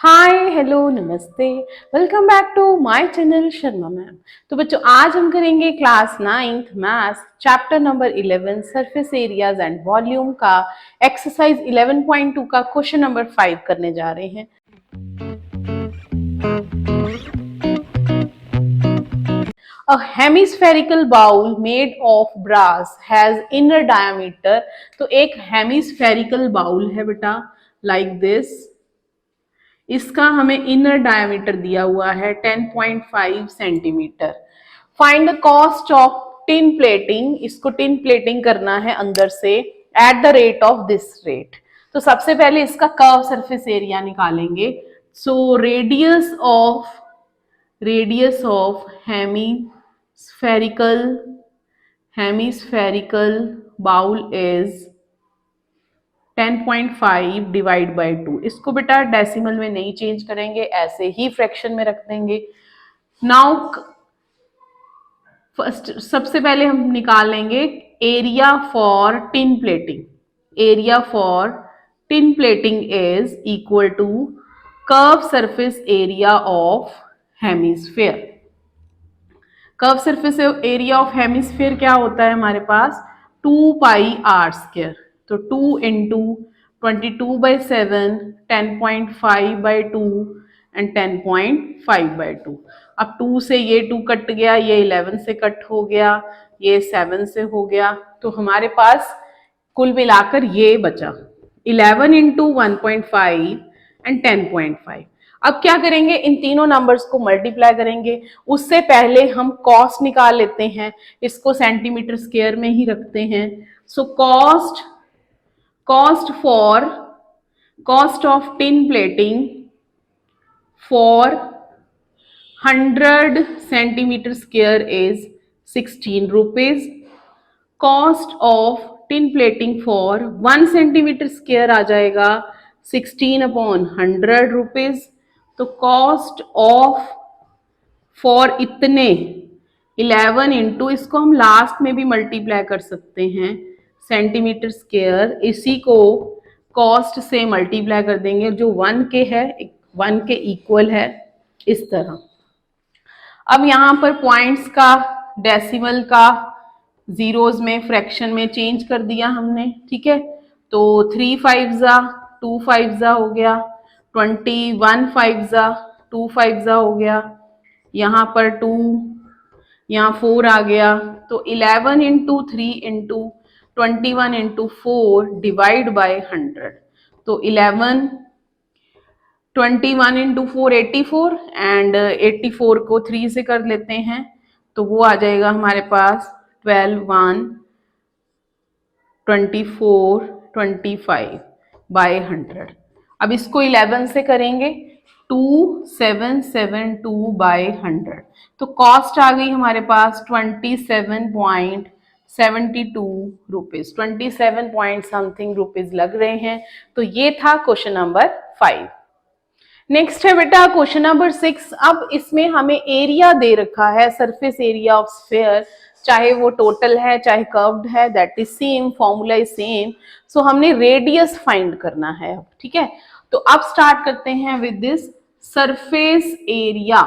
हाय hello नमस्ते। Welcome back to my channel Sharma ma'am. तो बच्चों आज हम करेंगे class 9th maths chapter number 11 surface areas and volume का एक्सरसाइज 11.2 का क्वेश्चन नंबर 5 करने जा रहे हैं। A hemispherical bowl made of brass has inner diameter। तो एक hemispherical bowl है बेटा like this। इसका हमें इनर डायमीटर दिया हुआ है 10.5 centimetre. Find the cost of tin plating. इसको टिन प्लेटिंग करना है अंदर से at the rate of this rate. तो सबसे पहले इसका कर्व सरफेस एरिया निकालेंगे। So radius of hemispherical bowl is 10.5 divide by 2। इसको बेटा डेसिमल में नहीं चेंज करेंगे, ऐसे ही फ्रैक्शन में रख देंगे। नाउ फर्स्ट सबसे पहले हम निकाल लेंगे area for tin plating. Area for tin plating is equal to curve surface area of hemisphere. Curve surface area of hemisphere क्या होता है हमारे पास 2 पाई आर स्क्वायर। तो 2 इंटू 22/7 10.5/2 एंड 10.5/2। अब 2 से ये 2 कट गया, ये 11 से कट हो गया, ये 7 से हो गया, तो हमारे पास कुल मिलाकर ये बचा 11 इंटू 1.5 एंड 10.5। अब क्या करेंगे, इन तीनों नंबर्स को मल्टीप्लाई करेंगे। उससे पहले हम कॉस्ट निकाल लेते हैं, इसको सेंटीमीटर स्क्वायर में ही रखते हैं। So cost of tin plating for 100 centimetre square is 16 rupees. Cost of tin plating for 1 centimetre square आ जाएगा 16/100 रुपीज। तो कॉस्ट ऑफ फॉर इतने 11 इंटू, इसको हम लास्ट में भी मल्टीप्लाई कर सकते हैं सेंटीमीटर स्क्वायर, इसी को कॉस्ट से मल्टीप्लाई कर देंगे जो 1 के है, 1 के इक्वल है, इस तरह। अब यहाँ पर पॉइंट्स का डेसिमल का जीरोज में फ्रैक्शन में चेंज कर दिया हमने, ठीक है। तो 3 5 2 5 हो गया, 21 5 2 5 हो गया, यहाँ पर 2, यहाँ 4 आ गया। तो 11 into 3 into 21 into 4 divide by 100। तो 21 इंटू 4 84 एंड 84 को 3 से कर लेते हैं, तो वो आ जाएगा हमारे पास 12 1 24 25 बाय 100। अब इसको 11 से करेंगे 2772 बाय 100। तो कॉस्ट आ गई हमारे पास 27.72 रुपीज, 27 पॉइंट समथिंग रुपीज लग रहे हैं। तो ये था क्वेश्चन नंबर 5। नेक्स्ट है बेटा क्वेश्चन नंबर 6। अब इसमें हमें एरिया दे रखा है, सरफेस एरिया ऑफ स्फीयर, चाहे वो टोटल है चाहे कर्व्ड है, that is same, formula is same. So हमने रेडियस फाइंड करना है, ठीक है। तो अब स्टार्ट करते हैं with this surface area.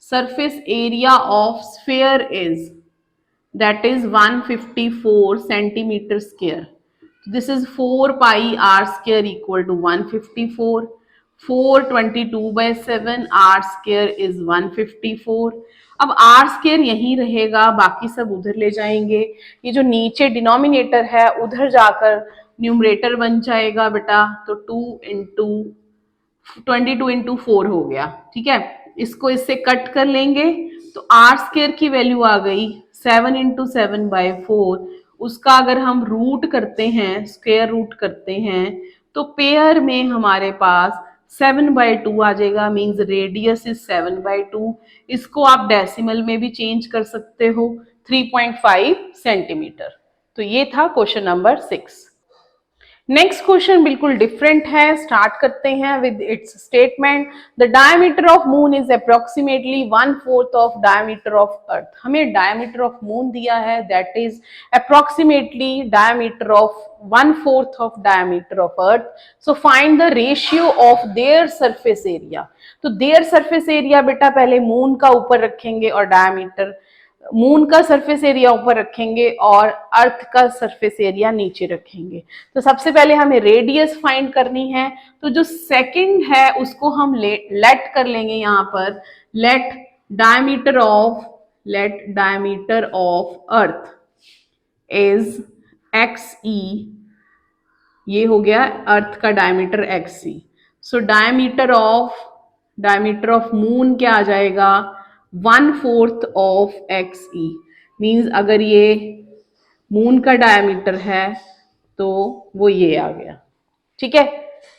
Surface area of sphere is that is 154 centimetre square. This is 4 pi r square equal to 154। 422/7 r square is 154। अब आर स्क्वायर यहीं रहेगा, बाकी सब उधर ले जाएंगे। ये जो नीचे डिनोमिनेटर है उधर जाकर न्यूमरेटर बन जाएगा बेटा। तो 22 इंटू 4 हो गया, ठीक है। इसको इससे कट कर लेंगे तो आर स्क्वायर की वैल्यू आ गई 7 इंटू 7/4। उसका अगर हम रूट करते हैं, स्क्वायर रूट करते हैं, तो पेयर में हमारे पास 7/2 आ जाएगा, मीन्स रेडियस इज 7/2। इसको आप डेसिमल में भी चेंज कर सकते हो, 3.5 सेंटीमीटर। तो ये था क्वेश्चन नंबर 6। नेक्स्ट क्वेश्चन बिल्कुल डिफरेंट है, स्टार्ट करते हैं with its statement. The diameter of moon is approximately 1/4 of diameter of अर्थ। हमें डायमीटर ऑफ मून दिया है, that is approximately diameter of 1/4 of diameter of earth. So find the ratio of their surface area. तो their surface area बेटा पहले moon का ऊपर रखेंगे और डायमीटर, मून का सरफेस एरिया ऊपर रखेंगे और अर्थ का सरफेस एरिया नीचे रखेंगे। तो सबसे पहले हमें रेडियस फाइंड करनी है, तो जो सेकंड है उसको हम लेट कर लेंगे यहाँ पर, let diameter of earth is XE। ये हो गया अर्थ का diameter XE। So diameter of moon क्या आ जाएगा, 1/4 ऑफ XE। मीन्स अगर ये मून का डायमीटर है तो वो ये आ गया। ठीक है,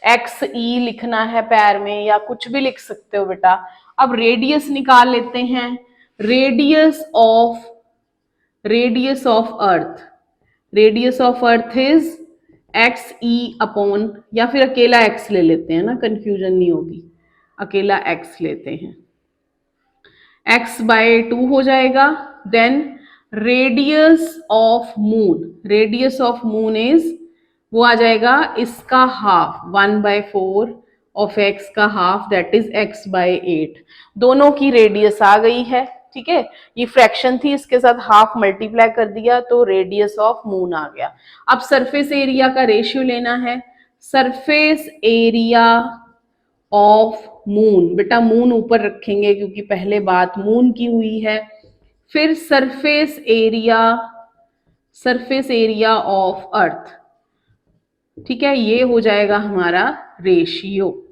XE लिखना है पैर में या कुछ भी लिख सकते हो बेटा। अब रेडियस निकाल लेते हैं। Radius of earth is XE upon, या फिर अकेला X ले लेते हैं ना, कंफ्यूजन नहीं होगी, अकेला X लेते हैं, X/2 हो जाएगा। Then radius of moon is, वो आ जाएगा इसका हाफ, 1/4 ऑफ X का हाफ, दैट इज X/8। दोनों की रेडियस आ गई है। ठीक है, ये फ्रैक्शन थी, इसके साथ हाफ मल्टीप्लाई कर दिया तो रेडियस ऑफ मून आ गया। अब सरफेस एरिया का रेशियो लेना है। सरफेस एरिया ऑफ मून, बेटा मून ऊपर रखेंगे क्योंकि पहले बात मून की हुई है। फिर सरफेस एरिया ऑफ अर्थ। ठीक है, ये हो जाएगा हमारा रेशियो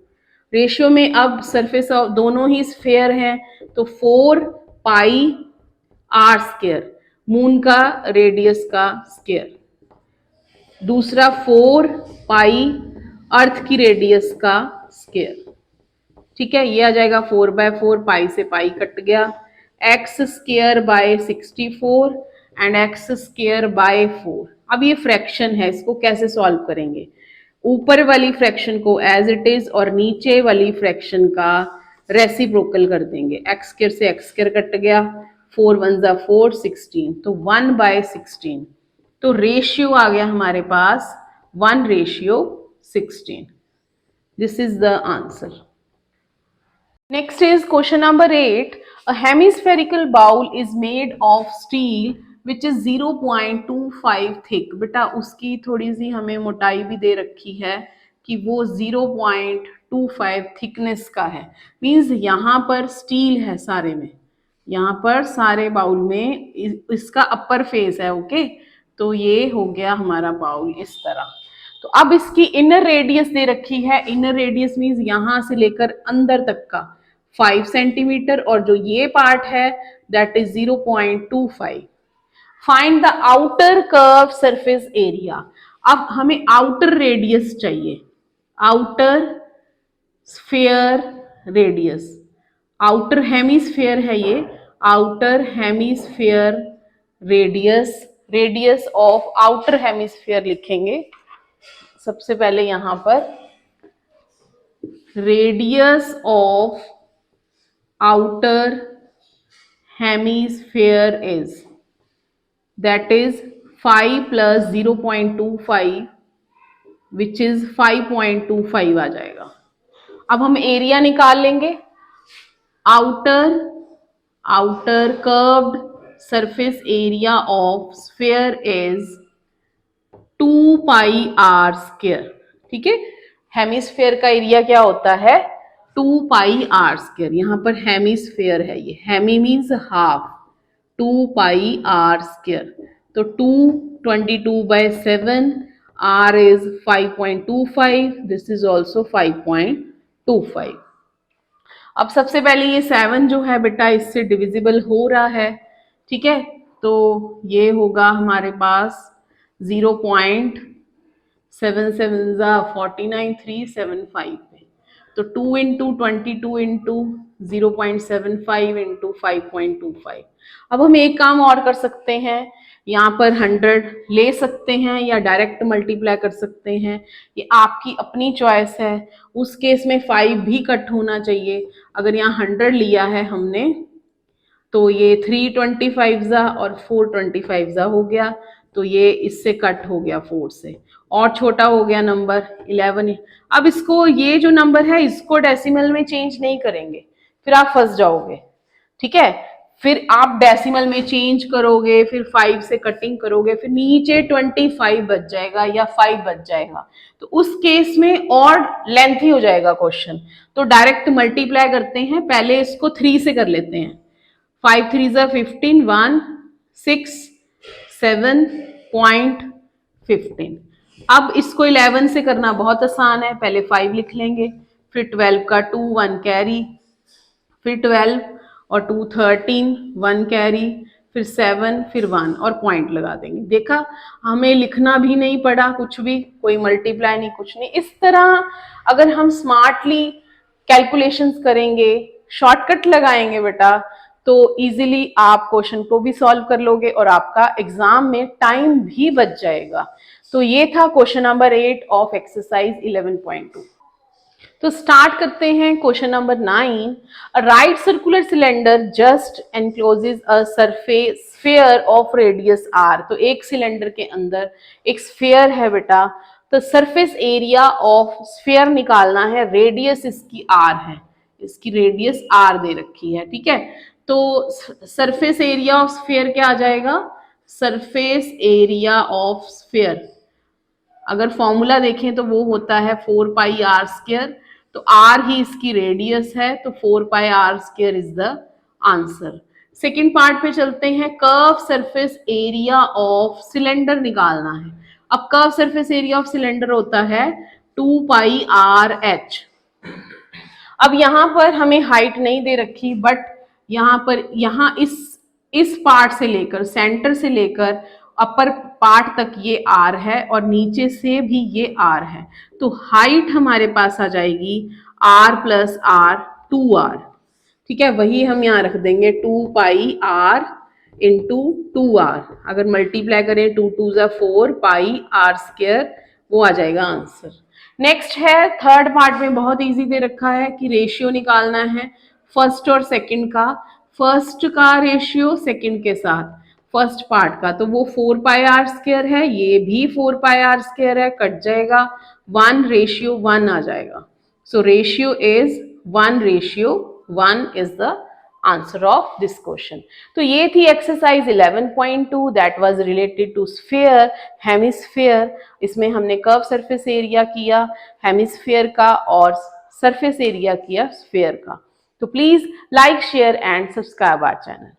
में अब सरफेस ऑफ, दोनों ही स्फेयर हैं तो 4πr², मून का रेडियस का स्क्वायर, दूसरा 4π अर्थ की रेडियस का स्क्वायर। ठीक है, ये आ जाएगा 4/4, पाई से पाई कट गया, x²/64 एंड x²/4। अब ये फ्रैक्शन है, इसको कैसे सॉल्व करेंगे, ऊपर वाली फ्रैक्शन को एज इट इज और नीचे वाली फ्रैक्शन का रेसिप्रोकल कर देंगे। x² से x² कट गया, 4 1 जा 4, 16, तो 1/16। तो रेशियो आ गया हमारे पास 1/16। This is the answer. Next is question number 8. A hemispherical bowl is made of steel which is 0.25 thick. बेटा उसकी थोड़ी सी हमें मोटाई भी दे रखी है कि वो 0.25 थिकनेस का है। मीन्स यहाँ पर स्टील है सारे में, यहाँ पर सारे बाउल में इसका अपर फेस है। ओके, तो ये हो गया हमारा बाउल इस तरह। तो अब इसकी इनर रेडियस दे रखी है। इनर रेडियस मीन्स यहां से लेकर अंदर तक का 5 सेंटीमीटर, और जो ये पार्ट है that is 0.25। Find the outer curve surface area. अब हमें आउटर रेडियस चाहिए, outer sphere radius, outer hemisphere है ये, outer hemisphere radius of outer hemisphere लिखेंगे। सबसे पहले यहां पर radius of outer hemisphere is, that is 5 + 0.25 which is 5.25 आ जाएगा। अब हम एरिया निकाल लेंगे। Outer curved surface area of sphere is 2πr²। ठीक है, हेमिस्फेयर का एरिया क्या होता है, 2πr²। यहाँ पर हेमिस्फेयर है, ये हेमी मीन्स हाफ, 2πr²। तो 222/7, r is 5.25, this is also 5.25। अब सबसे पहले ये 7 जो है बेटा इससे डिविजिबल हो रहा है। ठीक है, तो ये होगा हमारे पास 0.7749, पे तो 2 × 22 × 0.75 × 5.25। अब हम एक काम और कर सकते हैं, यहाँ पर 100 ले सकते हैं या डायरेक्ट मल्टीप्लाई कर सकते हैं, ये आपकी अपनी चॉइस है। उस केस में 5 भी कट होना चाहिए। अगर यहाँ 100 लिया है हमने तो ये 325 जा और 425 जा हो गया, तो ये इससे कट हो गया 4 से, और छोटा हो गया नंबर 11। अब इसको, ये जो नंबर है इसको डेसिमल में चेंज नहीं करेंगे, फिर आप फंस जाओगे, ठीक है। फिर आप डेसिमल में चेंज करोगे, फिर 5 से कटिंग करोगे, फिर नीचे 25 बच जाएगा या 5 बच जाएगा, तो उस केस में और लेंथी हो जाएगा क्वेश्चन। तो डायरेक्ट मल्टीप्लाई करते हैं, पहले इसको 3 से कर लेते हैं। 5 3 जा 15, 1 6 7.15। अब इसको 11 से करना बहुत आसान है, पहले 5 लिख लेंगे, फिर 12 का 2 1 कैरी, फिर 12 और 2 13 1 कैरी, फिर 7, फिर 1 और पॉइंट लगा देंगे। देखा, हमें लिखना भी नहीं पड़ा कुछ भी, कोई मल्टीप्लाई नहीं, कुछ नहीं। इस तरह अगर हम स्मार्टली कैलकुलेशंस करेंगे, शॉर्टकट लगाएंगे बेटा, तो इजीली आप क्वेश्चन को भी सॉल्व कर लोगे और आपका एग्जाम में टाइम भी बच जाएगा। तो ये था क्वेश्चन नंबर 8 ऑफ एक्सरसाइज 11.2। तो स्टार्ट करते हैं question number 9। A right circular cylinder just encloses a surface sphere of radius r। तो एक सिलेंडर के अंदर एक स्फीयर है बेटा, तो सरफेस एरिया ऑफ स्फीयर निकालना है, रेडियस इसकी r है, इसकी रेडियस r दे रखी है, ठीक है। तो सरफेस एरिया ऑफ स्फीयर क्या आ जाएगा, सरफेस एरिया ऑफ स्फीयर अगर फॉर्मूला देखें तो वो होता है 4 पाई आर स्क्वायर, तो आर ही इसकी रेडियस है, तो 4 pi r square is the answer. Second part पे चलते हैं, curve surface area of cylinder निकालना है। अब curve surface area of cylinder होता है 2 पाई आर एच। अब यहाँ पर हमें हाइट नहीं दे रखी, बट यहाँ पर, यहाँ इस पार्ट से लेकर, सेंटर से लेकर अपर पार्ट तक ये आर है और नीचे से भी ये आर है, तो हाइट हमारे पास आ जाएगी आर प्लस आर 2r, ठीक है। वही हम यहाँ रख देंगे 2 पाई आर इंटू 2r। अगर मल्टीप्लाई करें 2 2 जा 4 पाई आर स्क्वायर, वो आ जाएगा आंसर। नेक्स्ट है थर्ड पार्ट में, बहुत इजी दे रखा है कि रेशियो निकालना है फर्स्ट और सेकंड का। फर्स्ट का रेशियो सेकंड के साथ, फर्स्ट पार्ट का, तो वो 4 पाई आर स्क्वायर है, ये भी 4 पाई आर स्क्वायर है, कट जाएगा, 1:1 आ जाएगा। So ratio is 1:1 is the answer of this question. तो ये थी exercise 11.2 that was related to sphere, hemisphere. इसमें हमने कर्व सरफेस एरिया किया हेमिस्फीयर का और सरफेस एरिया किया स्फीयर का। तो please like, share and subscribe our channel.